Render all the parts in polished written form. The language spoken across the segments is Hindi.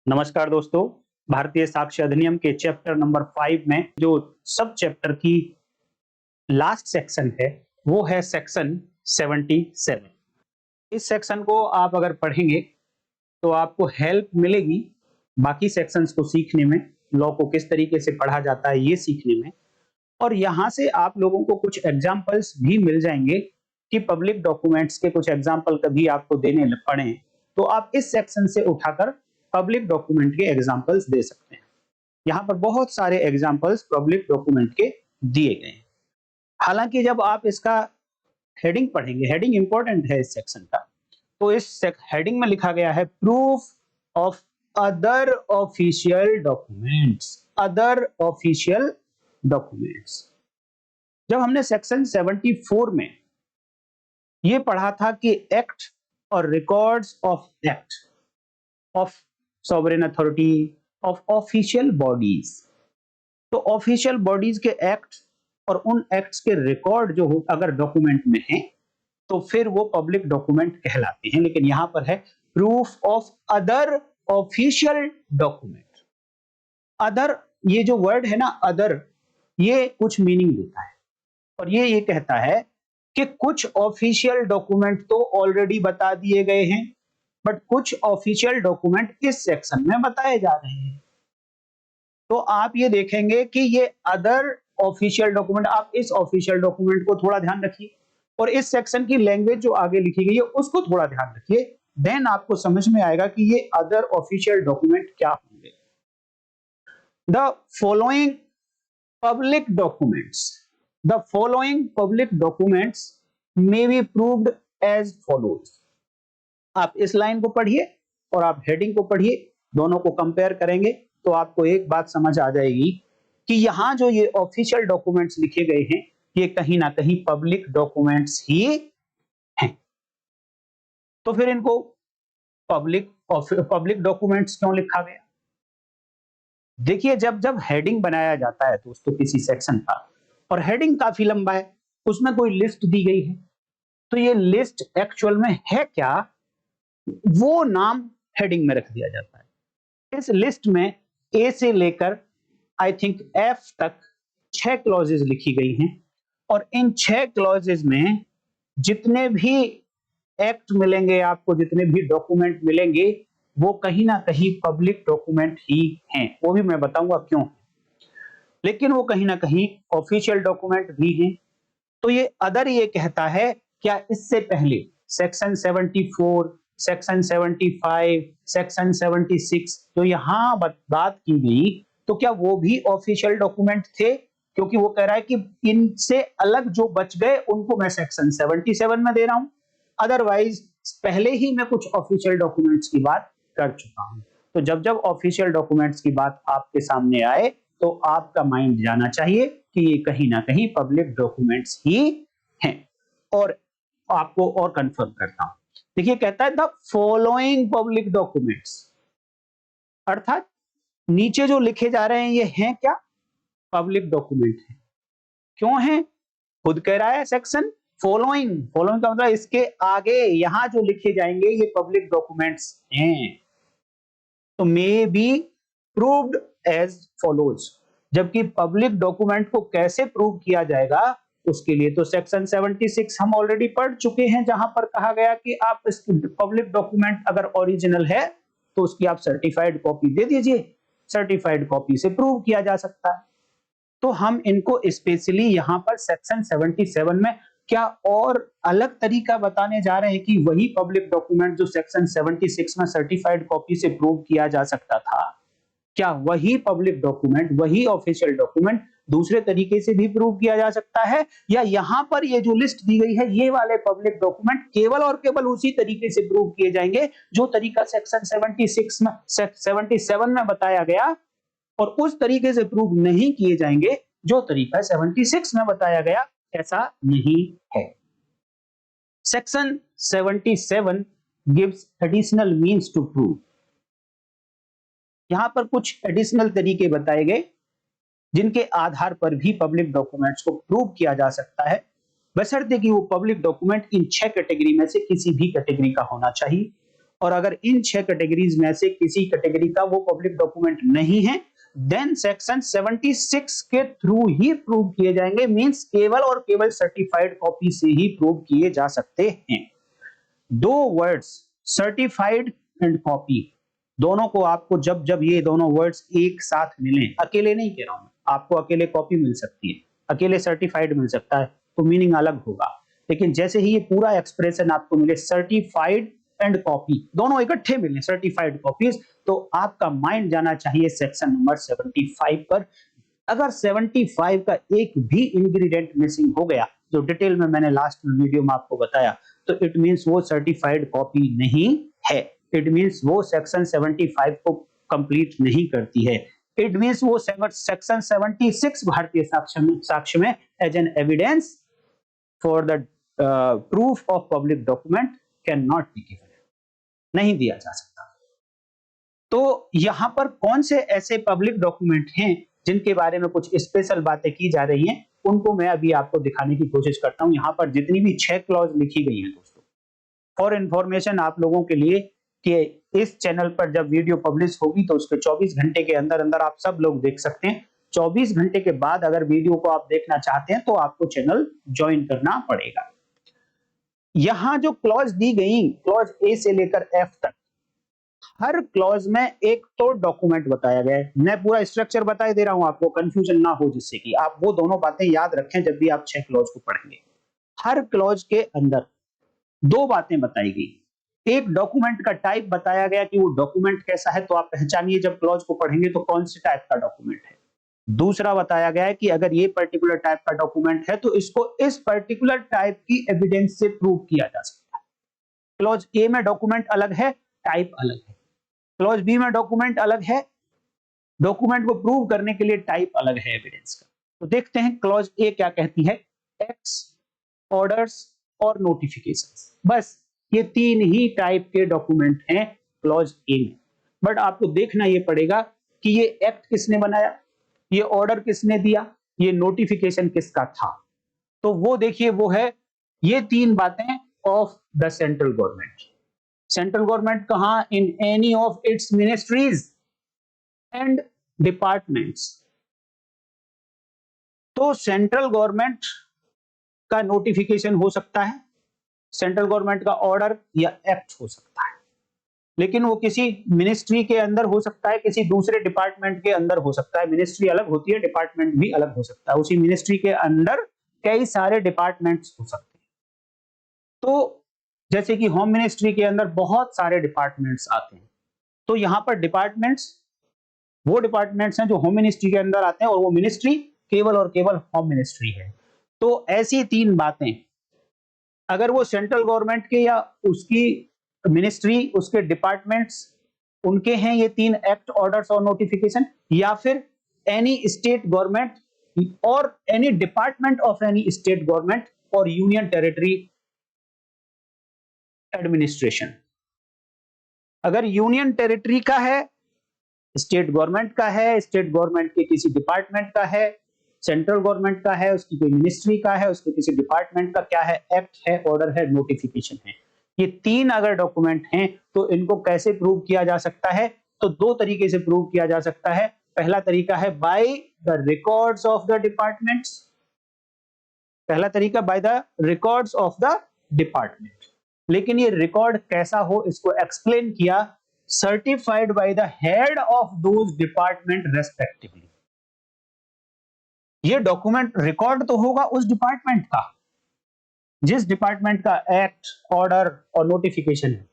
नमस्कार दोस्तों। भारतीय साक्ष्य अधिनियम के चैप्टर नंबर 5 में जो सब चैप्टर की लास्ट सेक्शन है वो है सेक्शन 77। इस सेक्शन को आप अगर पढ़ेंगे तो आपको हेल्प मिलेगी बाकी सेक्शंस को सीखने में, लॉ को किस तरीके से पढ़ा जाता है ये सीखने में। और यहाँ से आप लोगों को कुछ एग्जाम्पल्स भी मिल जाएंगे कि पब्लिक डॉक्यूमेंट्स के कुछ एग्जाम्पल कभी आपको देने पड़े तो आप इस सेक्शन से उठाकर पब्लिक डॉक्यूमेंट के एग्जाम्पल्स दे सकते हैं। यहाँ पर बहुत सारे एग्जाम्पल्स पब्लिक डॉक्यूमेंट के दिए गए हैं। हालांकि जब आप इसका हेडिंग पढ़ेंगे, हेडिंग इंपॉर्टेंट है इस सेक्शन का, तो इस हेडिंग में लिखा गया है proof of other official documents. Other official documents, जब हमने सेक्शन 74 में ये पढ़ा था कि एक्ट और records of act of sovereign authority of official bodies, तो ऑफिशियल बॉडीज के एक्ट और उन एक्ट्स के रिकॉर्ड जो हो अगर डॉक्यूमेंट में है तो फिर वो पब्लिक डॉक्यूमेंट कहलाते हैं। लेकिन यहां पर है proof of other official document. Other, ये जो वर्ड है ना अदर, ये कुछ मीनिंग देता है और ये कहता है कि कुछ ऑफिशियल डॉक्यूमेंट तो ऑलरेडी बता दिए गए हैं बट कुछ ऑफिशियल डॉक्यूमेंट इस सेक्शन में बताए जा रहे हैं। तो आप ये देखेंगे कि ये अदर ऑफिशियल डॉक्यूमेंट, आप इस ऑफिशियल डॉक्यूमेंट को थोड़ा ध्यान रखिए और इस सेक्शन की लैंग्वेज जो आगे लिखी गई है उसको थोड़ा ध्यान रखिए, देन आपको समझ में आएगा कि ये अदर ऑफिशियल डॉक्यूमेंट क्या होंगे। The following public documents, the following public documents may be proved as follows. आप इस लाइन को पढ़िए और आप हेडिंग को पढ़िए, दोनों को कंपेयर करेंगे तो आपको एक बात समझ आ जाएगी कि यहां जो ये ऑफिशियल डॉक्यूमेंट्स लिखे गए हैं ये कहीं ना कहीं पब्लिक डॉक्यूमेंट्स ही हैं। तो फिर इनको पब्लिक डॉक्यूमेंट्स क्यों लिखा गया? देखिए, जब जब हेडिंग बनाया जाता है दोस्तों किसी सेक्शन का और हेडिंग काफी लंबा है, उसमें कोई लिस्ट दी गई है, तो ये लिस्ट एक्चुअल में है क्या, वो नाम हेडिंग में रख दिया जाता है। इस लिस्ट में ए से लेकर आई थिंक एफ तक 6 क्लॉजेज लिखी गई हैं और इन 6 क्लॉजेज में जितने भी एक्ट मिलेंगे आपको, जितने भी डॉक्यूमेंट मिलेंगे वो कहीं ना कहीं पब्लिक डॉक्यूमेंट ही हैं। वो भी मैं बताऊंगा क्यों, लेकिन वो कहीं ना कहीं ऑफिशियल डॉक्यूमेंट भी हैं। तो ये अदर ये कहता है क्या इससे पहले सेक्शन 74, सेक्शन 75, सेक्शन 76 जो यहां बात की गई तो क्या वो भी ऑफिशियल डॉक्यूमेंट थे? क्योंकि वो कह रहा है कि इनसे अलग जो बच गए उनको मैं सेक्शन 77 में दे रहा हूं, अदरवाइज पहले ही मैं कुछ ऑफिशियल डॉक्यूमेंट्स की बात कर चुका हूं। तो जब जब ऑफिशियल डॉक्यूमेंट्स की बात आपके सामने आए तो आपका माइंड जाना चाहिए कि ये कहीं ना कहीं पब्लिक डॉक्यूमेंट्स ही हैं। और आपको और कंफर्म करता हूं, देखिए कहता है द फॉलोइंग पब्लिक डॉक्यूमेंट्स, अर्थात नीचे जो लिखे जा रहे हैं ये हैं क्या? पब्लिक डॉक्यूमेंट है। क्यों है? खुद कह रहा है सेक्शन फॉलोइंग, फॉलोइंग का मतलब इसके आगे यहां जो लिखे जाएंगे ये पब्लिक डॉक्यूमेंट्स हैं। तो may be proved as follows, जबकि पब्लिक डॉक्यूमेंट को कैसे प्रूव किया जाएगा उसके लिए तो सेक्शन 76 हम ऑलरेडी पढ़ चुके हैं, जहां पर कहा गया कि आप इसकी पब्लिक डॉक्यूमेंट अगर ओरिजिनल है तो उसकी आप सर्टिफाइड कॉपी दे दीजिए, सर्टिफाइड कॉपी से प्रूव किया जा सकता है। तो हम इनको स्पेशली यहां पर सेक्शन 77 में क्या और अलग तरीका बताने जा रहे हैं कि वही पब्लिक डॉक्यूमेंट जो सेक्शन 76 में सर्टिफाइड कॉपी से प्रूव किया जा सकता था, क्या वही पब्लिक डॉक्यूमेंट, वही ऑफिशियल डॉक्यूमेंट दूसरे तरीके से भी प्रूव किया जा सकता है, या यहां पर ये जो लिस्ट दी गई है ये वाले पब्लिक डॉक्यूमेंट केवल और केवल उसी तरीके से प्रूव किए जाएंगे जो तरीका सेक्शन 76 में 77 में बताया गया, और उस तरीके से प्रूव नहीं किए जाएंगे जो तरीका 76 में बताया गया, ऐसा नहीं है। Section 77 gives additional means to prove. यहां पर कुछ एडिशनल तरीके बताए गए जिनके आधार पर भी पब्लिक डॉक्यूमेंट्स को प्रूव किया जा सकता है, बशर्ते कि वो पब्लिक डॉक्यूमेंट इन 6 कैटेगरी में से किसी भी कैटेगरी का होना चाहिए। और अगर इन 6 कैटेगरीज में से किसी कैटेगरी का वो पब्लिक डॉक्यूमेंट नहीं है, देन सेक्शन 76 के थ्रू ही प्रूव किए जाएंगे, मींस केवल और केवल सर्टिफाइड कॉपी से ही प्रूव किए जा सकते हैं। दो वर्ड्स सर्टिफाइड एंड कॉपी, दोनों को आपको जब जब ये दोनों वर्ड्स एक साथ मिलें, अकेले नहीं कह रहा हूं, आपको अकेले कॉपी मिल सकती है, अकेले सर्टिफाइड मिल सकता है, तो मीनिंग अलग होगा। लेकिन जैसे ही ये पूरा एक्सप्रेशन आपको मिले सर्टिफाइड एंड कॉपी, दोनों इकट्ठे मिले सर्टिफाइड कॉपीज, तो आपका माइंड जाना चाहिए सेक्शन नंबर 75 पर। अगर 75 का एक भी इंग्रेडिएंट मिसिंग हो गया, जो डिटेल में मैंने लास्ट वीडियो में आपको बताया, तो इट मींस वो सर्टिफाइड कॉपी नहीं है। इट मींस वो सेक्शन 75 को कंप्लीट नहीं करती है। इट मींस वो सेक्शन 76 भारतीय साक्ष्य में as an evidence for the proof of public document can not be given, नहीं दिया जा सकता। तो यहां पर कौन से ऐसे पब्लिक डॉक्यूमेंट हैं जिनके बारे में कुछ स्पेशल बातें की जा रही हैं, उनको मैं अभी आपको दिखाने की कोशिश करता हूं। यहां पर जितनी भी 6 क्लॉज लिखी गई हैं दोस्तों, फॉर इंफॉर्मेशन आप लोगों के लिए कि इस चैनल पर जब वीडियो पब्लिश होगी तो उसके 24 घंटे के अंदर अंदर आप सब लोग देख सकते हैं। 24 घंटे के बाद अगर वीडियो को आप देखना चाहते हैं तो आपको चैनल ज्वाइन करना पड़ेगा। यहां जो क्लॉज दी गई, क्लॉज ए से लेकर एफ तक, हर क्लॉज में एक तो डॉक्यूमेंट बताया गया है। मैं पूरा स्ट्रक्चर बता दे रहा हूं आपको, कंफ्यूजन ना हो, जिससे कि आप वो दोनों बातें याद रखें जब भी आप 6 क्लॉज को पढ़ेंगे। हर क्लॉज के अंदर दो बातें बताई गई। एक डॉक्यूमेंट का टाइप बताया गया कि वो डॉक्यूमेंट कैसा है, तो आप पहचानिए जब क्लॉज को पढ़ेंगे तो कौन से टाइप का डॉक्यूमेंट है। दूसरा बताया गया है कि अगर ये पर्टिकुलर टाइप का डॉक्यूमेंट है तो इसको इस पर्टिकुलर टाइप की एविडेंस से प्रूव किया जा सकता है। क्लॉज ए में डॉक्यूमेंट अलग है, टाइप अलग है। क्लॉज बी में डॉक्यूमेंट अलग है, डॉक्यूमेंट को प्रूव करने के लिए टाइप अलग है एविडेंस का। तो देखते हैं क्लॉज ए क्या कहती है। एक्ट्स, ऑर्डर्स और नोटिफिकेशंस, बस ये तीन ही टाइप के डॉक्यूमेंट हैं क्लॉज ए में। बट आपको देखना ये पड़ेगा कि ये एक्ट किसने बनाया, ये ऑर्डर किसने दिया, ये नोटिफिकेशन किसका था। तो वो देखिए, वो है ये तीन बातें of the central government. Central government कहां, in any of its ministries and departments. तो सेंट्रल गवर्नमेंट का नोटिफिकेशन हो सकता है, सेंट्रल गवर्नमेंट का ऑर्डर या एक्ट हो सकता है, लेकिन वो किसी मिनिस्ट्री के अंदर हो सकता है, किसी दूसरे डिपार्टमेंट के अंदर हो सकता है। मिनिस्ट्री अलग होती है, डिपार्टमेंट भी अलग हो सकता है। उसी मिनिस्ट्री के अंदर कई सारे डिपार्टमेंट्स हो सकते हैं। तो जैसे कि होम मिनिस्ट्री के अंदर बहुत सारे डिपार्टमेंट्स आते हैं, तो यहां पर डिपार्टमेंट्स वो डिपार्टमेंट्स हैं जो होम मिनिस्ट्री के अंदर आते हैं, और वो मिनिस्ट्री केवल और केवल होम मिनिस्ट्री है। तो ऐसी तीन बातें अगर वो सेंट्रल गवर्नमेंट के या उसकी मिनिस्ट्री, उसके डिपार्टमेंट्स उनके हैं, ये तीन एक्ट, ऑर्डर्स और नोटिफिकेशन, या फिर एनी स्टेट गवर्नमेंट और any department of any state government और यूनियन टेरिटरी एडमिनिस्ट्रेशन। अगर यूनियन टेरिटरी का है, स्टेट गवर्नमेंट का है, स्टेट गवर्नमेंट के किसी डिपार्टमेंट का है, सेंट्रल गवर्नमेंट का है, उसकी कोई मिनिस्ट्री का है, उसके किसी डिपार्टमेंट का, क्या है, एक्ट है, ऑर्डर है, नोटिफिकेशन है, ये तीन अगर डॉक्यूमेंट हैं तो इनको कैसे प्रूव किया जा सकता है। तो दो तरीके से प्रूव किया जा सकता है। पहला तरीका है by the records of the departments, पहला तरीका by the records of the department. लेकिन ये रिकॉर्ड कैसा हो, इसको एक्सप्लेन किया, certified by the head of those department respectively. ये डॉक्यूमेंट रिकॉर्ड तो होगा उस डिपार्टमेंट का जिस डिपार्टमेंट का एक्ट, ऑर्डर और नोटिफिकेशन है,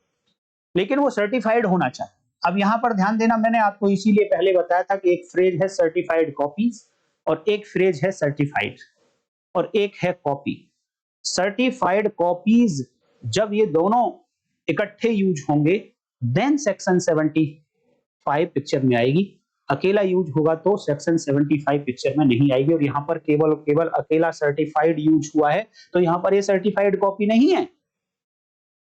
लेकिन वो सर्टिफाइड होना चाहिए। अब यहां पर ध्यान देना, मैंने आपको इसीलिए पहले बताया था कि एक फ्रेज है सर्टिफाइड कॉपीज और एक फ्रेज है सर्टिफाइड और एक है कॉपी। सर्टिफाइड कॉपीज जब ये दोनों इकट्ठे यूज होंगे देन सेक्शन 75 पिक्चर में आएगी। अकेला यूज होगा तो सेक्शन 75 पिक्चर में नहीं आएगी। और यहां पर केवल केवल अकेला सर्टिफाइड यूज हुआ है, तो यहां पर ये सर्टिफाइड कॉपी नहीं है।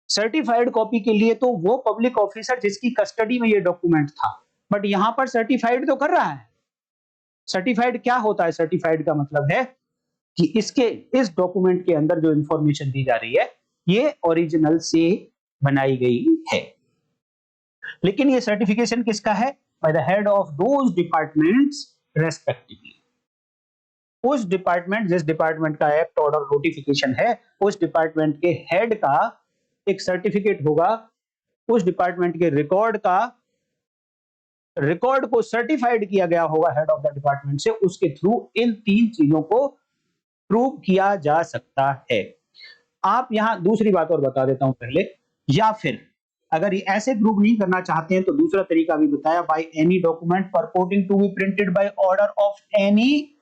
सर्टिफाइड कॉपी के लिए तो वो पब्लिक ऑफिसर जिसकी कस्टडी में ये डॉक्यूमेंट था, बट यहां पर सर्टिफाइड तो कर रहा है। सर्टिफाइड क्या होता है, सर्टिफाइड का मतलब है कि इस डॉक्यूमेंट के अंदर जो इंफॉर्मेशन दी जा रही है ये ओरिजिनल से बनाई गई है। लेकिन ये सर्टिफिकेशन किसका है? By the head of those departments respectively. उस डिपार्टमेंट, जिस डिपार्टमेंट का एक्ट ऑर्डर नोटिफिकेशन है, उस डिपार्टमेंट के हेड का एक सर्टिफिकेट होगा, उस डिपार्टमेंट के रिकॉर्ड को सर्टिफाइड किया गया होगा हेड ऑफ द डिपार्टमेंट से, उसके थ्रू इन 3 चीजों को प्रूव किया जा सकता है। आप यहां दूसरी बात और बता देता हूं पहले, या फिर अगर ये ऐसे प्रूव नहीं करना चाहते हैं तो दूसरा तरीका भी बताया, by any document purporting to be printed by order of any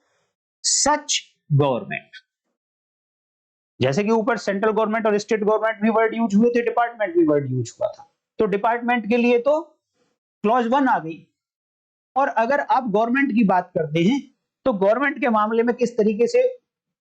such government. जैसे कि ऊपर सेंट्रल गवर्नमेंट और स्टेट गवर्नमेंट भी वर्ड यूज हुए थे, डिपार्टमेंट भी वर्ड यूज हुआ था, तो डिपार्टमेंट के लिए तो क्लॉज 1 आ गई। और अगर आप गवर्नमेंट की बात करते हैं तो गवर्नमेंट के मामले में किस तरीके से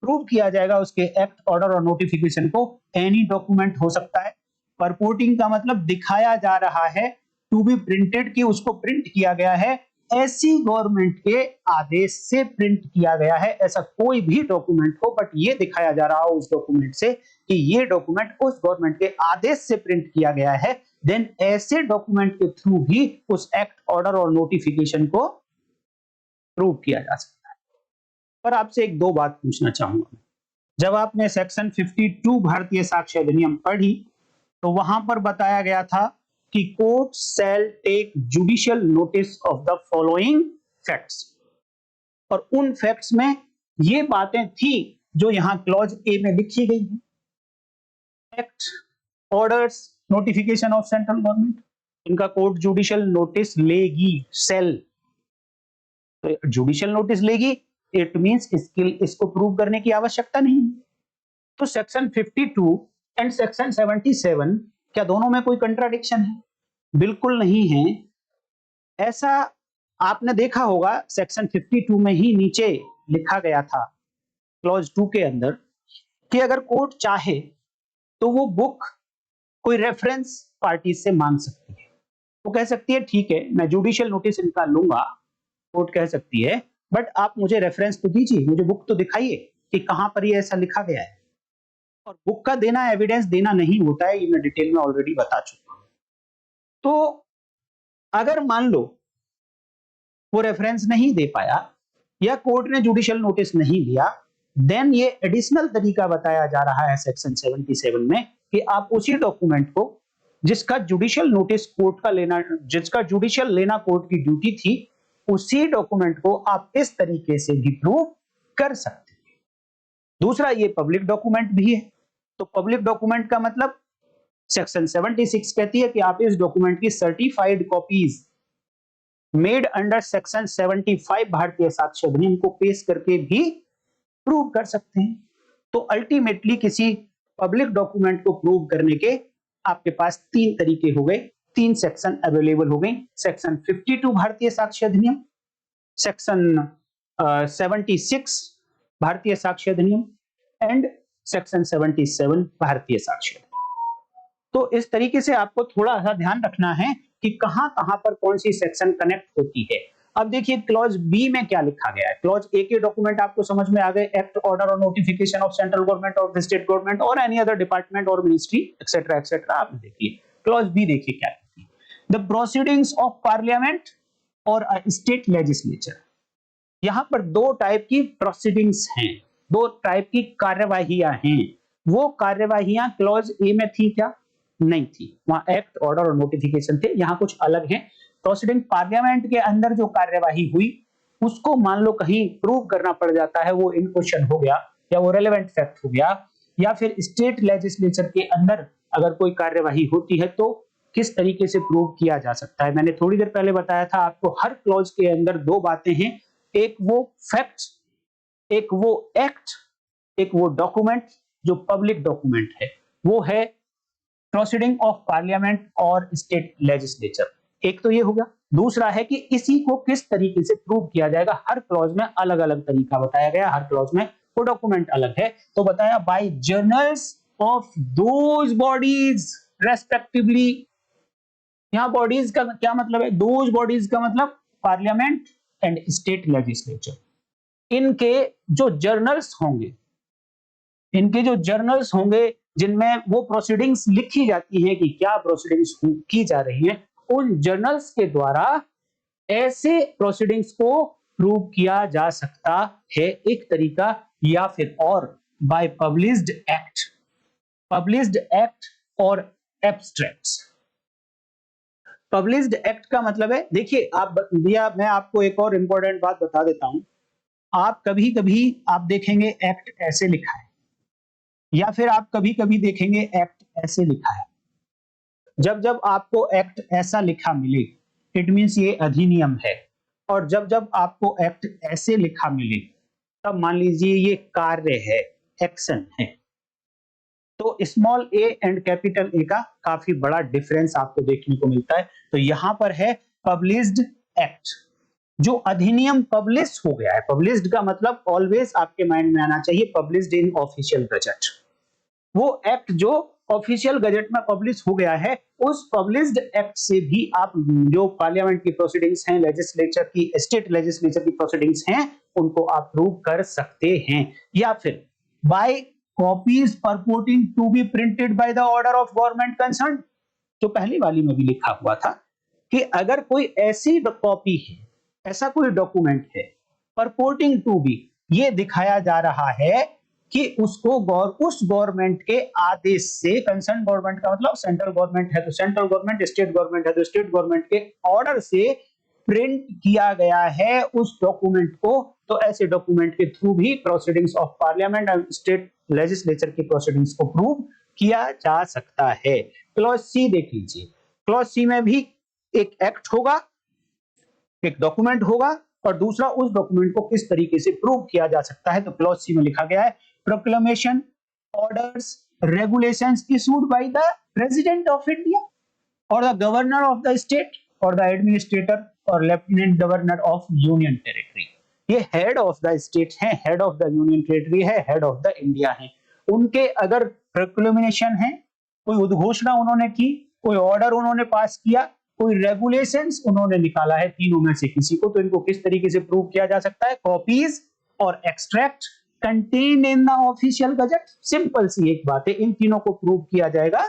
प्रूव किया जाएगा उसके एक्ट ऑर्डर और नोटिफिकेशन को? एनी डॉक्यूमेंट हो सकता है। परपोर्टिंग का मतलब दिखाया जा रहा है, टू बी प्रिंटेड की उसको प्रिंट किया गया है, ऐसी गवर्नमेंट के आदेश से प्रिंट किया गया है, ऐसा कोई भी डॉक्यूमेंट हो, बट ये दिखाया जा रहा हो उस डॉक्यूमेंट से कि ये डॉक्यूमेंट उस गवर्नमेंट के आदेश से प्रिंट किया गया है, देन ऐसे डॉक्यूमेंट के थ्रू भी उस एक्ट ऑर्डर और नोटिफिकेशन को प्रूव किया जा सकता है। पर आपसे एक दो बात पूछना चाहूंगा। जब आपने सेक्शन 52 भारतीय साक्ष्य अधिनियम पढ़ी तो वहां पर बताया गया था कि court shall take judicial notice of the following facts, और उन फैक्ट्स में ये बातें थी जो यहां क्लॉज ए में लिखी गई हैं। Act, orders, notification of central government, इनका कोर्ट जुडिशियल नोटिस लेगी, सेल। तो जुडिशियल नोटिस लेगी, इट मींस इसको प्रूव करने की आवश्यकता नहीं है। तो सेक्शन 52 एंड सेक्शन 77 क्या दोनों में कोई कंट्राडिक्शन है? बिल्कुल नहीं है। ऐसा आपने देखा होगा सेक्शन 52 में ही नीचे लिखा गया था क्लॉज 2 के अंदर कि अगर कोर्ट चाहे तो वो बुक कोई रेफरेंस पार्टी से मांग सकती है। वो कह सकती है ठीक है मैं जुडिशियल नोटिस इनका लूंगा, कोर्ट कह सकती है, बट आप मुझे रेफरेंस तो दीजिए, मुझे बुक तो दिखाइए कि कहां पर ये ऐसा लिखा गया है। और बुक का देना एविडेंस देना नहीं होता है, ये मैं डिटेल में ऑलरेडी बता चुका हूं। तो अगर मान लो वो रेफरेंस नहीं दे पाया या कोर्ट ने जुडिशियल नोटिस नहीं दिया, देन ये एडिशनल तरीका बताया जा रहा है सेक्शन 77 में कि आप उसी डॉक्यूमेंट को जिसका जुडिशियल नोटिस कोर्ट का लेना, जिसका जुडिशियल लेना कोर्ट की ड्यूटी थी, उसी डॉक्यूमेंट को आप इस तरीके से भी प्रूव कर सकते हैं। दूसरा, ये पब्लिक डॉक्यूमेंट भी है। तो पब्लिक डॉक्यूमेंट का मतलब सेक्शन 76 कहती है कि आप इस डॉक्यूमेंट की certified copies made under section 75 भारतीय साक्ष्य अधिनियम को पेश करके भी प्रूव कर सकते हैं। तो अल्टीमेटली किसी पब्लिक डॉक्यूमेंट को प्रूव करने के आपके पास 3 तरीके हो गए, 3 सेक्शन अवेलेबल हो गए। सेक्शन 52 भारतीय साक्ष्य अधिनियम, सेक्शन 76 भारतीय साक्ष्य अधिनियम एंड सेक्शन 77 भारतीय साक्ष्य अधिनियम। तो इस तरीके से आपको थोड़ा सा ध्यान रखना है कि कहां कहां पर कौन सी सेक्शन कनेक्ट होती है। अब देखिए क्लॉज बी में क्या लिखा गया है। क्लॉज ए के डॉक्यूमेंट आपको समझ में आ गए, एक्ट, ऑर्डर और नोटिफिकेशन ऑफ सेंट्रल गवर्नमेंट और स्टेट गवर्नमेंट और एनी अदर डिपार्टमेंट और मिनिस्ट्री एक्सेट्रा एक्सेट्रा। आपने देखिए क्लॉज बी देखिए क्या कहती है, द प्रोसीडिंग्स ऑफ पार्लियामेंट और स्टेट लेजिस्लेचर। यहां पर 2 टाइप की प्रोसीडिंग्स हैं, 2 टाइप की कार्यवाहियां हैं। वो कार्यवाहियां क्लॉज ए में थी क्या? नहीं थी। वहां एक्ट, ऑर्डर और नोटिफिकेशन थे, यहां कुछ अलग है। प्रोसीडिंग पार्लियामेंट के अंदर जो कार्यवाही हुई उसको मान लो कहीं प्रूव करना पड़ जाता है, वो इन क्वेश्चन हो गया या वो रेलेवेंट फैक्ट हो गया। या फिर स्टेट लेजिस्लेचर के अंदर अगर कोई कार्यवाही होती है तो किस तरीके से प्रूव किया जा सकता है। मैंने थोड़ी देर पहले बताया था आपको, हर क्लॉज के अंदर 2 बातें हैं, एक वो फैक्ट्स, एक वो एक्ट, एक वो डॉक्यूमेंट जो पब्लिक डॉक्यूमेंट है, वो है प्रोसीडिंग ऑफ पार्लियामेंट और स्टेट लेजिस्लेचर। एक तो ये हो गया। दूसरा है कि इसी को किस तरीके से प्रूव किया जाएगा। हर क्लॉज में अलग अलग तरीका बताया गया, हर क्लॉज में वो डॉक्यूमेंट अलग है। तो बताया by journals of those bodies respectively. यहां बॉडीज का क्या मतलब है? दोज बॉडीज का मतलब पार्लियामेंट एंड स्टेट लेजिस्लेचर। इनके जो जर्नल्स होंगे, इनके जो जर्नल्स होंगे जिनमें वो प्रोसीडिंग्स लिखी जाती हैं कि क्या प्रोसीडिंग्स की जा रही हैं, उन जर्नल्स के द्वारा ऐसे प्रोसीडिंग्स को प्रूव किया जा सकता है, एक तरीका। या फिर और बाय पब्लिश्ड एक्ट और एब्स्ट्रैक्ट्स। पब्लिश्ड एक्ट का मतलब है, देखिए आप भैया मैं आपको एक और इंपॉर्टेंट बात बता देता हूं। आप कभी कभी आप देखेंगे एक्ट ऐसे लिखा है, या फिर आप कभी कभी देखेंगे एक्ट ऐसे लिखा है। जब जब आपको एक्ट ऐसा लिखा मिले, इट मीन्स ये अधिनियम है। और जब जब आपको एक्ट ऐसे लिखा मिले, तब मान लीजिए ये कार्य है, एक्शन है। तो small A and capital A का काफी बड़ा डिफरेंस आपको देखने को मिलता है। तो यहां पर है पब्लिश्ड एक्ट, जो अधिनियम पब्लिश हो गया है। पब्लिश्ड का मतलब ऑलवेज आपके माइंड में आना चाहिए, पब्लिश्ड इन ऑफिशियल गजट। वो एक्ट जो ऑफिशियल गजट में पब्लिश हो गया है, उस पब्लिश्ड एक्ट से भी आप जो पार्लियामेंट की प्रोसीडिंग्स हैं, लेजिस्लेचर की, स्टेट लेजिस्लेचर की प्रोसीडिंग्स हैं, उनको आप प्रूव कर सकते हैं। या फिर by copies purporting to be printed by the order of government concern, जो पहली वाली में भी लिखा हुआ था कि अगर कोई ऐसी कॉपी है, ऐसा कोई डॉक्यूमेंट है, परपोर्टिंग टू बी, ये दिखाया जा रहा है कि उसको उस गवर्नमेंट के आदेश से, कंसर्न गवर्नमेंट का मतलब सेंट्रल गवर्नमेंट है तो सेंट्रल गवर्नमेंट, स्टेट गवर्नमेंट है तो स्टेट गवर्नमेंट के ऑर्डर से प्रिंट किया गया है उस डॉक्यूमेंट को, तो ऐसे डॉक्यूमेंट के थ्रू भी proceedings of parliament and state legislature की प्रोसीडिंग्स को प्रूव किया जा सकता है। क्लॉज सी देख लीजिए। क्लॉज सी में भी एक एक्ट होगा, एक डॉक्यूमेंट होगा, और दूसरा उस डॉक्यूमेंट को किस तरीके से प्रूव किया जा सकता है। तो क्लॉज सी में लिखा गया है, proclamation, orders, regulations issued by the president of India और the governor of the state और द एडमिनिस्ट्रेटर और lieutenant governor of union territory. ये हेड ऑफ द स्टेट है, head of the union territory है, हेड ऑफ द इंडिया है। उनके अगर प्रोक्लेमेशन है, कोई उद्घोषणा उन्होंने की, कोई ऑर्डर उन्होंने पास किया, कोई रेगुलेशंस उन्होंने निकाला है, तीनों में से किसी को, तो इनको किस तरीके से प्रूव किया जा सकता है? कॉपीज और extract contained in the official gazette. Simple सी एक बात है, इन तीनों को प्रूव किया जाएगा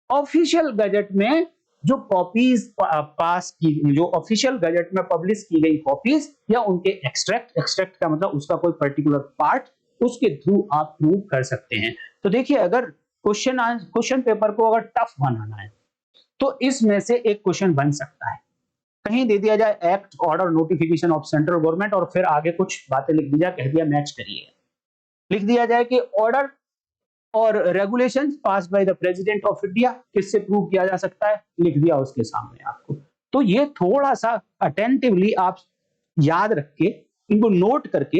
ऑफिशियल गजट में। जो कॉपीज पास की, जो ऑफिशियल गजट में पब्लिश की गई कॉपीज या उनके एक्सट्रैक्ट का मतलब उसका कोई पर्टिकुलर पार्ट, उसके थ्रू आप प्रूव कर सकते हैं। तो देखिए, अगर क्वेश्चन पेपर को अगर टफ बनाना है तो इसमें से एक क्वेश्चन बन सकता है। कहीं दे दिया जाए act, order, notification of central government और फिर आगे कुछ बातें लिख दी जाए, कह दिया मैच करिए। लिख दिया जाए कि ऑर्डर और regulations pass bye the president of India, किससे प्रूव किया जा सकता है, लिख दिया उसके सामने आपको। तो ये थोड़ा सा अटेंटिवली आप याद रख के, इनको नोट करके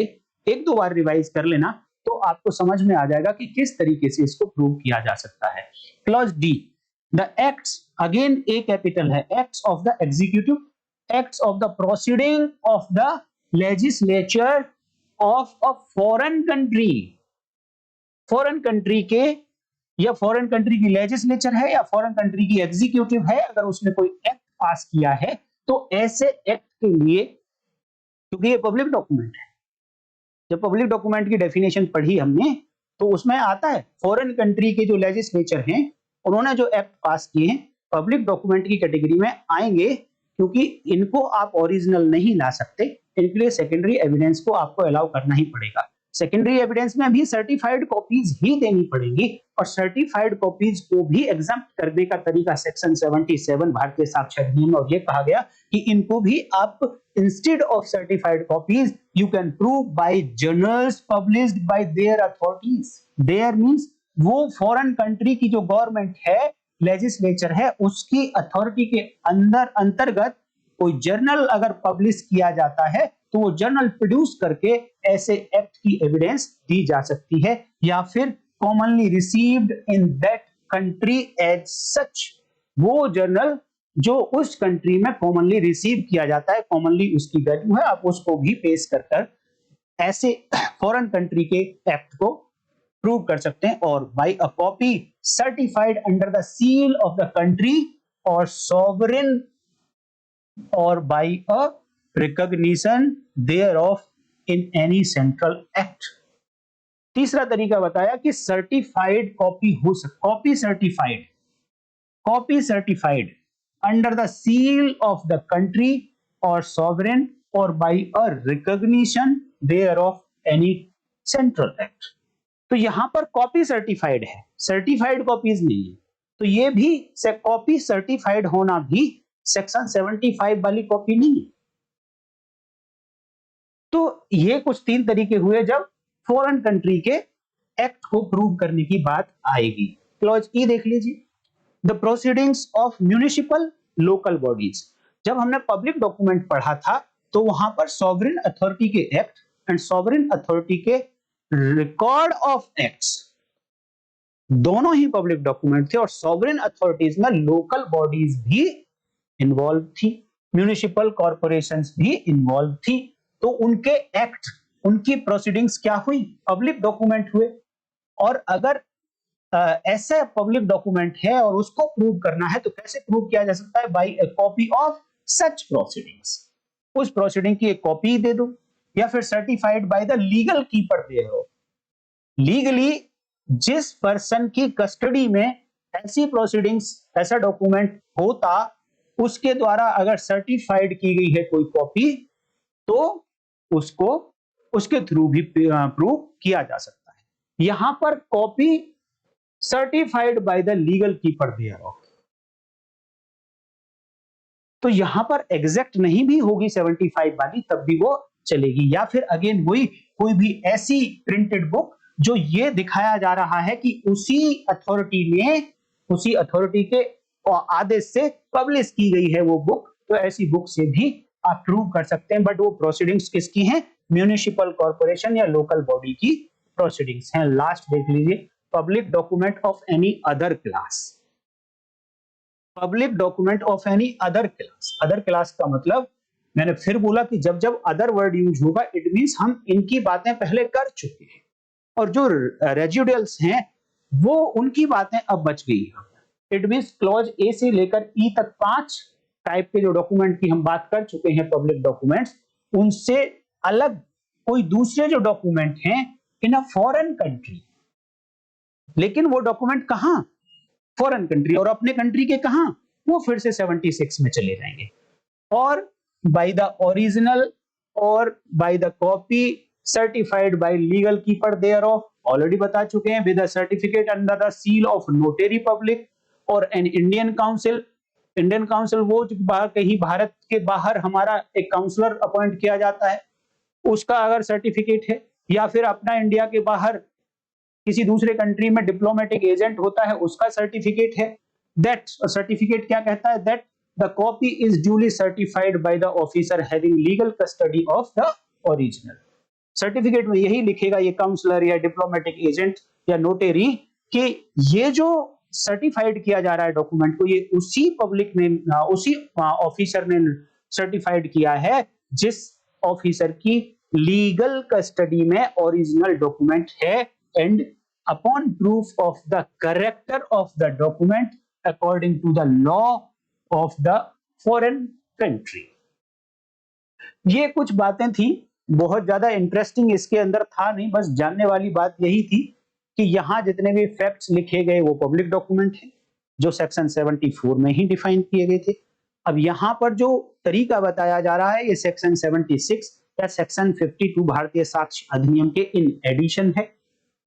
एक दो बार रिवाइज कर लेना, तो आपको समझ में आ जाएगा कि किस तरीके से इसको प्रूव किया जा सकता है। Clause D, the acts, again A capital है, acts of the executive, acts of the proceeding of the legislature of a foreign country. Foreign country के, या फॉरेन कंट्री की लेजिस्लेचर है या फॉरेन कंट्री की एग्जीक्यूटिव है, अगर उसने कोई एक्ट पास किया है, तो ऐसे एक्ट के लिए, क्योंकि ये पब्लिक डॉक्यूमेंट है, जब पब्लिक डॉक्यूमेंट की डेफिनेशन पढ़ी हमने, तो उसमें आता है फॉरेन कंट्री के जो लेजिस्लेचर हैं, उन्होंने जो एक्ट पास किए हैं, पब्लिक डॉक्यूमेंट की कैटेगरी में आएंगे, क्योंकि इनको आप ओरिजिनल नहीं ला सकते, इनके लिए सेकेंडरी एविडेंस को आपको अलाउ करना ही पड़ेगा। सेकेंडरी एविडेंस में भी सर्टिफाइड कॉपीज ही देनी पड़ेंगी, और सर्टिफाइड कॉपीज को भी एग्जम्प्ट करने का तरीका सेक्शन 77 भारतीय साक्ष्य अधिनियम में, और ये कहा गया कि इनको भी आप instead of certified copies you can prove by journals published by their authorities. Their means वो फॉरेन कंट्री की जो गवर्नमेंट है, लेजिस्लेचर है, उसकी अथॉरिटी के अंतर्गत कोई जर्नल अगर पब्लिश किया जाता है, तो वो जर्नल प्रोड्यूस करके ऐसे एक्ट की एविडेंस दी जा सकती है। या फिर commonly received in that country as such, वो जर्नल जो उस कंट्री में कॉमनली रिसीव किया जाता है, कॉमनली उसकी वैल्यू है, आप उसको भी पेश कर ऐसे फॉरेन कंट्री के एक्ट को प्रूव कर सकते हैं। और by a copy certified under the seal of the country और सॉवरेन, और by a recognition thereof in any central act। तीसरा तरीका बताया कि सर्टिफाइड कॉपी हो सकती, copy certified under the seal of the country or sovereign or by a recognition thereof any central act। तो यहां पर कॉपी सर्टिफाइड है, सर्टिफाइड कॉपीज नहीं है। तो ये भी कॉपी सर्टिफाइड होना भी सेक्शन 75 वाली कॉपी नहीं है। तो ये कुछ 3 तरीके हुए जब फॉरेन कंट्री के एक्ट को प्रूव करने की बात आएगी। क्लॉज ई देख लीजिए, the proceedings of municipal local bodies. जब हमने पब्लिक डॉक्यूमेंट पढ़ा था तो वहां पर सॉवरेन अथॉरिटी के एक्ट एंड सॉवरेन अथॉरिटी के रिकॉर्ड ऑफ एक्ट्स दोनों ही पब्लिक डॉक्यूमेंट थे, और सॉवरेन अथॉरिटीज में लोकल बॉडीज भी इन्वॉल्व थी, म्युनिसिपल कॉर्पोरेशंस भी इन्वॉल्व थी। तो उनके एक्ट, उनकी प्रोसीडिंग्स क्या हुई, पब्लिक डॉक्यूमेंट हुए। और अगर ऐसा पब्लिक डॉक्यूमेंट है और उसको प्रूव करना है तो कैसे प्रूव किया जा सकता है, by a copy of such proceedings. उस प्रोसीडिंग की एक कॉपी दे दो, या फिर certified by the legal keeper दे दो। लीगली जिस पर्सन की कस्टडी में ऐसी प्रोसीडिंग्स, ऐसा डॉक्यूमेंट होता, उसके द्वारा अगर सर्टिफाइड की गई है कोई कॉपी तो उसको उसके थ्रू भी प्रूव किया जा सकता है। यहां पर copy certified by the legal keeper thereof, तो यहां पर एग्जैक्ट नहीं भी होगी 75 वाली तब भी वो चलेगी। या फिर अगेन वही कोई भी ऐसी प्रिंटेड बुक जो ये दिखाया जा रहा है कि उसी अथॉरिटी के आदेश से पब्लिश की गई है वो बुक, तो ऐसी बुक से भी आप प्रूव कर सकते हैं। बट वो प्रोसीडिंग्स किसकी हैं, म्युनिसिपल कॉर्पोरेशन या लोकल बॉडी की प्रोसीडिंग्स हैं। लास्ट देख लीजिए, public document of any other class. Public document of any other class, other class का मतलब मैंने फिर बोला कि जब जब अदर वर्ड यूज होगा इट मींस हम इनकी बातें पहले कर चुके हैं, और जो रेजिडुअल्स हैं वो उनकी बातें अब बच गई हैं। इट मींस क्लॉज ए से लेकर ई तक 5 टाइप के जो डॉक्यूमेंट की हम बात कर चुके हैं पब्लिक डॉक्यूमेंट्स, उनसे अलग कोई दूसरे जो डॉक्यूमेंट हैं इन अ फॉरेन कंट्री, लेकिन वो डॉक्यूमेंट कहां, फॉरेन कंट्री, और अपने कंट्री के कहां, वो फिर से 76 में चले जाएंगे। और बाय द ओरिजिनल और by the copy certified by legal keeper thereof, already बता चुके हैं, with a certificate under the seal of notary public और an Indian council. Indian council वो जो कहीं भारत के बाहर हमारा एक काउंसलर अपॉइंट किया जाता है, उसका अगर सर्टिफिकेट है, या फिर अपना इंडिया के बाहर किसी दूसरे कंट्री में डिप्लोमेटिक एजेंट होता है उसका सर्टिफिकेट है। दैट सर्टिफिकेट क्या कहता है, that the copy is duly certified by the officer having legal custody of the original. Certificate में यही लिखेगा ये काउंसलर या डिप्लोमेटिक एजेंट या नोटेरी कि ये जो सर्टिफाइड किया जा रहा है डॉक्यूमेंट को, ये उसी पब्लिक ने, उसी ऑफिसर ने सर्टिफाइड किया है जिस ऑफिसर की लीगल कस्टडी में ओरिजिनल डॉक्यूमेंट है, and upon proof of the character of the document according to the law of the foreign country. ये कुछ बातें थी, बहुत ज्यादा इंटरेस्टिंग इसके अंदर था नहीं, बस जानने वाली बात यही थी कि यहां जितने भी फैक्ट्स लिखे गए वो पब्लिक डॉक्यूमेंट है जो सेक्शन 74 में ही डिफाइन किए गए थे। अब यहां पर जो तरीका बताया जा रहा है ये सेक्शन 76 या सेक्शन 52 भारतीय साक्ष्य अधिनियम के इन एडिशन है।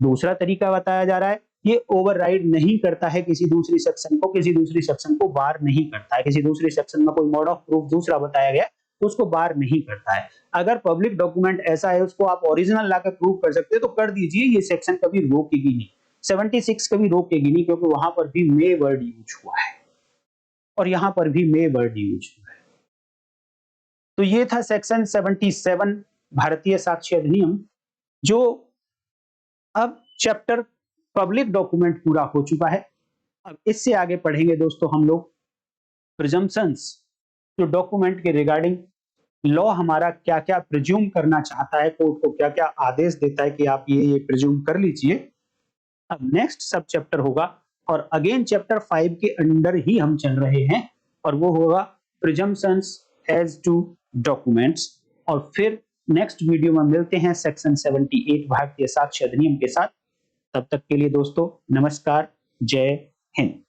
दूसरा तरीका बताया जा रहा है, ये ओवरराइड नहीं करता है किसी दूसरी सेक्शन को, किसी दूसरी सेक्शन को बार नहीं करता है। किसी दूसरी सेक्शन में कोई मोड ऑफ प्रूफ दूसरा बताया गया तो उसको बार नहीं करता है। अगर पब्लिक डॉक्यूमेंट ऐसा है उसको आप ओरिजिनल लाकर प्रूव कर सकते हैं तो कर दीजिए, ये सेक्शन कभी रोकेगी नहीं, 76 कभी रोकेगी नहीं, क्योंकि वहां पर भी मे वर्ड यूज हुआ है और यहां पर भी मे वर्ड यूज हुआ है। तो ये था सेक्शन 77 भारतीय साक्ष्य अधिनियम, जो अब चैप्टर पब्लिक डॉक्यूमेंट पूरा हो चुका है। अब इससे आगे पढ़ेंगे दोस्तों हम लोग प्रिजम्पशंस, जो डॉक्यूमेंट के रिगार्डिंग लॉ हमारा क्या क्या प्रिज्यूम करना चाहता है, कोर्ट को क्या क्या आदेश देता है कि आप ये प्रिज्यूम कर लीजिए। अब नेक्स्ट सब चैप्टर होगा, और अगेन चैप्टर 5 के अंडर ही हम चल रहे हैं, और वो होगा प्रिजम्पशंस एज टू डॉक्यूमेंट्स। और फिर नेक्स्ट वीडियो में मिलते हैं सेक्शन 78 भारतीय साक्ष्य अधिनियम के साथ। तब तक के लिए दोस्तों नमस्कार, जय हिंद।